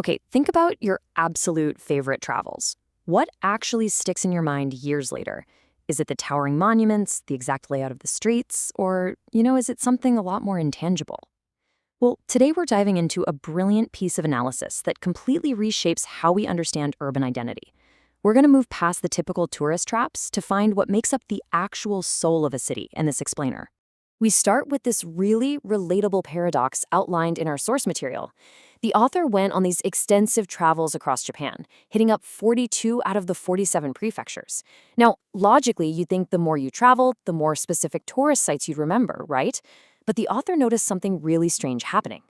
Okay, think about your absolute favorite travels. What actually sticks in your mind years later? Is it the towering monuments, the exact layout of the streets, or, is it something a lot more intangible? Well, today we're diving into a brilliant piece of analysis that completely reshapes how we understand urban identity. We're going to move past the typical tourist traps to find what makes up the actual soul of a city in this explainer. We start with this really relatable paradox outlined in our source material. The author went on these extensive travels across Japan, hitting up 42 out of the 47 prefectures. Now, logically, you'd think the more you traveled, the more specific tourist sites you'd remember, right? But the author noticed something really strange happening.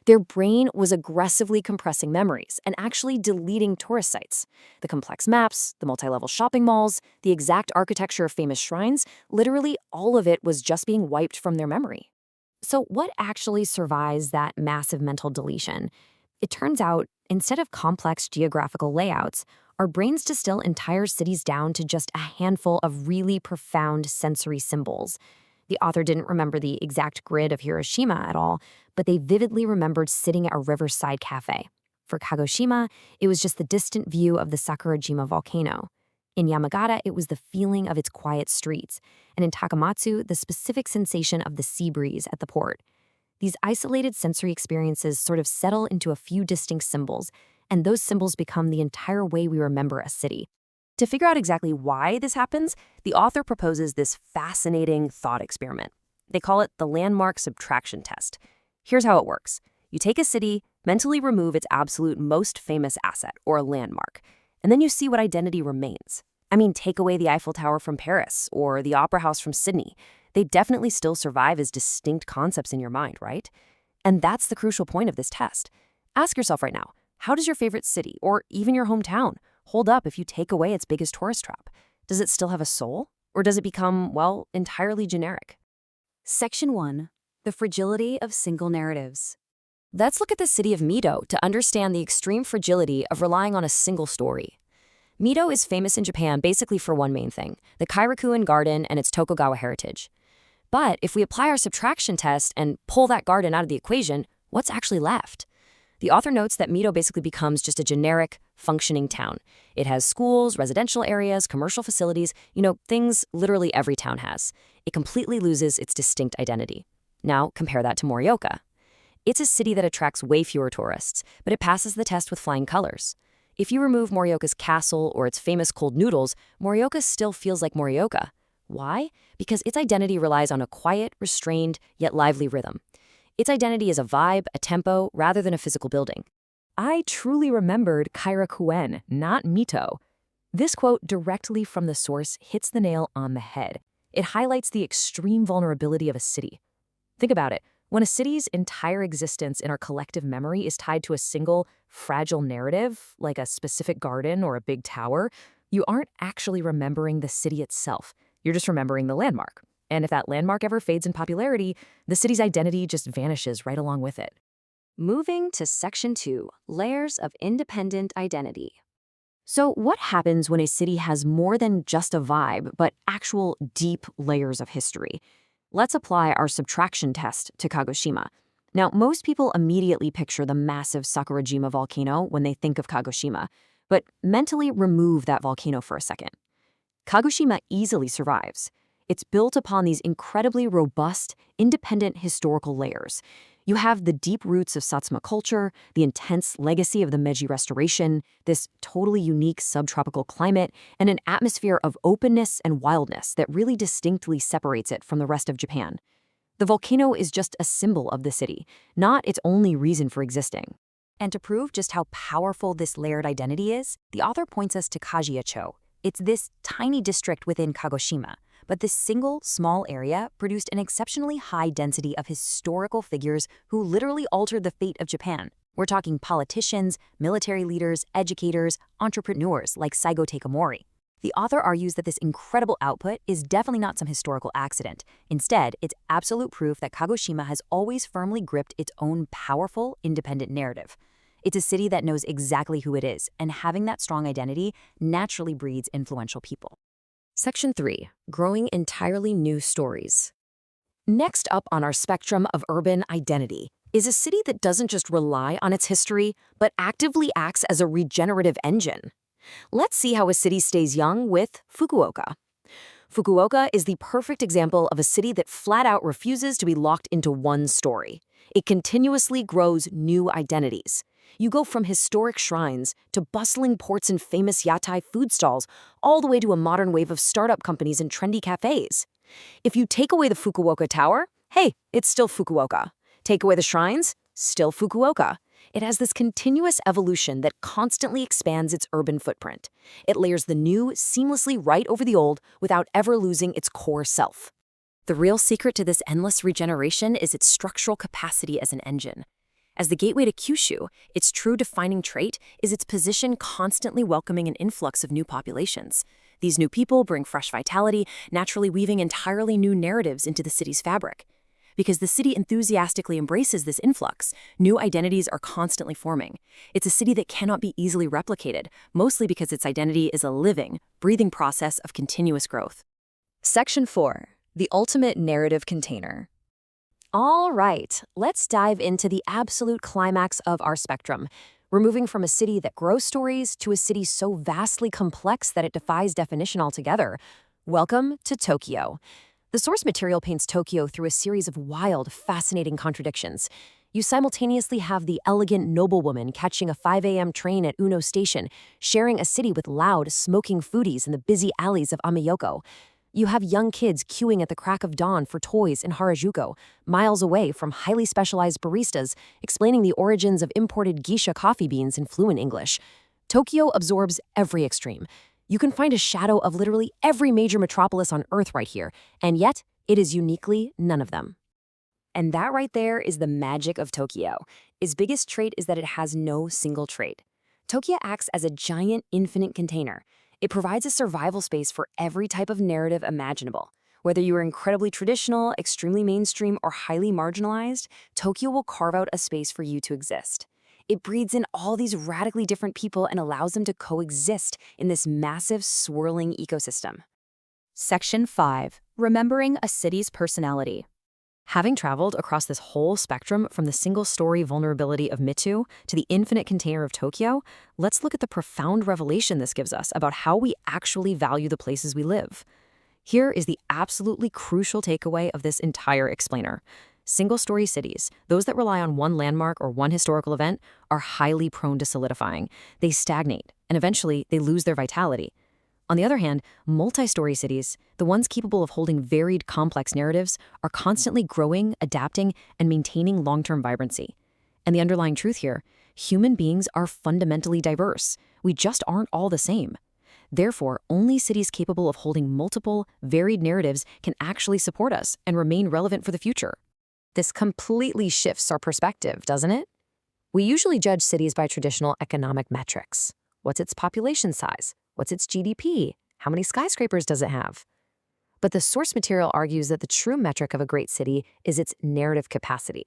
Their brain was aggressively compressing memories and actually deleting tourist sites. The complex maps, the multi-level shopping malls, the exact architecture of famous shrines, literally all of it was just being wiped from their memory. So what actually survives that massive mental deletion? It turns out, instead of complex geographical layouts, our brains distill entire cities down to just a handful of really profound sensory symbols. The author didn't remember the exact grid of Hiroshima at all, but they vividly remembered sitting at a riverside cafe. For Kagoshima, it was just the distant view of the Sakurajima volcano. In Yamagata, it was the feeling of its quiet streets, and in Takamatsu, the specific sensation of the sea breeze at the port. These isolated sensory experiences sort of settle into a few distinct symbols, and those symbols become the entire way we remember a city. To figure out exactly why this happens, the author proposes this fascinating thought experiment. They call it the landmark subtraction test. Here's how it works. You take a city, mentally remove its absolute most famous asset, or a landmark, and then you see what identity remains. I mean, take away the Eiffel Tower from Paris or the Opera House from Sydney. They definitely still survive as distinct concepts in your mind, right? And that's the crucial point of this test. Ask yourself right now, how does your favorite city, or even your hometown, hold up if you take away its biggest tourist trap? Does it still have a soul? Or does it become, well, entirely generic? Section 1. The fragility of single narratives. Let's look at the city of Mito to understand the extreme fragility of relying on a single story. Mito is famous in Japan basically for one main thing, the Kairakuin Garden and its Tokugawa heritage. But if we apply our subtraction test and pull that garden out of the equation, what's actually left? The author notes that Mito basically becomes just a generic, functioning town. It has schools, residential areas, commercial facilities, things literally every town has. It completely loses its distinct identity. Now, compare that to Morioka. It's a city that attracts way fewer tourists, but it passes the test with flying colors. If you remove Morioka's castle or its famous cold noodles, Morioka still feels like Morioka. Why? Because its identity relies on a quiet, restrained, yet lively rhythm. Its identity is a vibe, a tempo, rather than a physical building. I truly remembered Kairakuin, not Mito. This quote directly from the source hits the nail on the head. It highlights the extreme vulnerability of a city. Think about it. When a city's entire existence in our collective memory is tied to a single, fragile narrative, like a specific garden or a big tower, you aren't actually remembering the city itself. You're just remembering the landmark. And if that landmark ever fades in popularity, the city's identity just vanishes right along with it. Moving to Section 2, Layers of Independent Identity. So what happens when a city has more than just a vibe, but actual deep layers of history? Let's apply our subtraction test to Kagoshima. Now, most people immediately picture the massive Sakurajima volcano when they think of Kagoshima, but mentally remove that volcano for a second. Kagoshima easily survives. It's built upon these incredibly robust, independent historical layers. You have the deep roots of Satsuma culture, the intense legacy of the Meiji Restoration, this totally unique subtropical climate, and an atmosphere of openness and wildness that really distinctly separates it from the rest of Japan. The volcano is just a symbol of the city, not its only reason for existing. And to prove just how powerful this layered identity is, the author points us to Kajiacho. It's this tiny district within Kagoshima, but this single, small area produced an exceptionally high density of historical figures who literally altered the fate of Japan. We're talking politicians, military leaders, educators, entrepreneurs like Saigo Takamori. The author argues that this incredible output is definitely not some historical accident. Instead, it's absolute proof that Kagoshima has always firmly gripped its own powerful, independent narrative. It's a city that knows exactly who it is, and having that strong identity naturally breeds influential people. Section 3. Growing entirely new stories. Next up on our spectrum of urban identity, is a city that doesn't just rely on its history, but actively acts as a regenerative engine. Let's see how a city stays young with Fukuoka. Fukuoka is the perfect example of a city that flat out refuses to be locked into one story. It continuously grows new identities. You go from historic shrines to bustling ports and famous yatai food stalls, all the way to a modern wave of startup companies and trendy cafes. If you take away the Fukuoka Tower, hey, it's still Fukuoka. Take away the shrines, still Fukuoka. It has this continuous evolution that constantly expands its urban footprint. It layers the new seamlessly right over the old without ever losing its core self. The real secret to this endless regeneration is its structural capacity as an engine. As the gateway to Kyushu, its true defining trait is its position constantly welcoming an influx of new populations. These new people bring fresh vitality, naturally weaving entirely new narratives into the city's fabric. Because the city enthusiastically embraces this influx, new identities are constantly forming. It's a city that cannot be easily replicated, mostly because its identity is a living, breathing process of continuous growth. Section 4. The ultimate narrative container. All right, let's dive into the absolute climax of our spectrum, we're moving from a city that grows stories to a city so vastly complex that it defies definition altogether. Welcome to Tokyo. The source material paints Tokyo through a series of wild, fascinating contradictions. You simultaneously have the elegant noblewoman catching a 5 a.m. train at Uno Station, sharing a city with loud, smoking foodies in the busy alleys of Ameyoko. You have young kids queuing at the crack of dawn for toys in Harajuku, miles away from highly specialized baristas explaining the origins of imported geisha coffee beans in fluent English. Tokyo absorbs every extreme. You can find a shadow of literally every major metropolis on Earth right here, and yet it is uniquely none of them. And that right there is the magic of Tokyo. Its biggest trait is that it has no single trait. Tokyo acts as a giant, infinite container. It provides a survival space for every type of narrative imaginable. Whether you are incredibly traditional, extremely mainstream, or highly marginalized, Tokyo will carve out a space for you to exist. It breeds in all these radically different people and allows them to coexist in this massive, swirling ecosystem. Section 5. Remembering a city's personality. Having traveled across this whole spectrum from the single-story vulnerability of Mito to the infinite container of Tokyo, let's look at the profound revelation this gives us about how we actually value the places we live. Here is the absolutely crucial takeaway of this entire explainer. Single-story cities, those that rely on one landmark or one historical event, are highly prone to solidifying. They stagnate, and eventually they lose their vitality. On the other hand, multi-story cities, the ones capable of holding varied, complex narratives, are constantly growing, adapting, and maintaining long-term vibrancy. And the underlying truth here, human beings are fundamentally diverse. We just aren't all the same. Therefore, only cities capable of holding multiple, varied narratives can actually support us and remain relevant for the future. This completely shifts our perspective, doesn't it? We usually judge cities by traditional economic metrics. What's its population size? What's its GDP? How many skyscrapers does it have? But the source material argues that the true metric of a great city is its narrative capacity.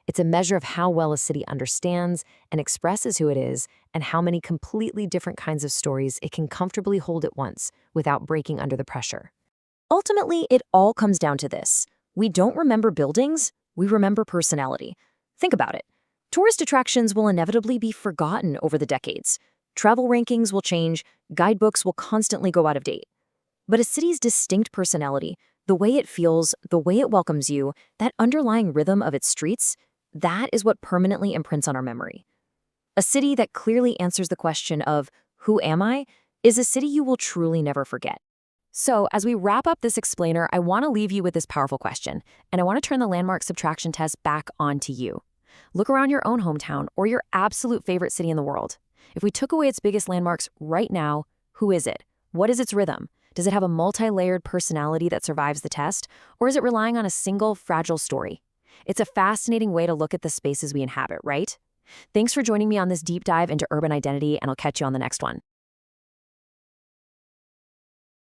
It's a measure of how well a city understands and expresses who it is and how many completely different kinds of stories it can comfortably hold at once without breaking under the pressure. Ultimately, it all comes down to this. We don't remember buildings, we remember personality. Think about it. Tourist attractions will inevitably be forgotten over the decades. Travel rankings will change, guidebooks will constantly go out of date. But a city's distinct personality, the way it feels, the way it welcomes you, that underlying rhythm of its streets, that is what permanently imprints on our memory. A city that clearly answers the question of, who am I, is a city you will truly never forget. So, as we wrap up this explainer, I want to leave you with this powerful question, and I want to turn the landmark subtraction test back onto you. Look around your own hometown or your absolute favorite city in the world. If we took away its biggest landmarks right now, who is it? What is its rhythm? Does it have a multi-layered personality that survives the test, or is it relying on a single, fragile story? It's a fascinating way to look at the spaces we inhabit, right? Thanks for joining me on this deep dive into urban identity, and I'll catch you on the next one.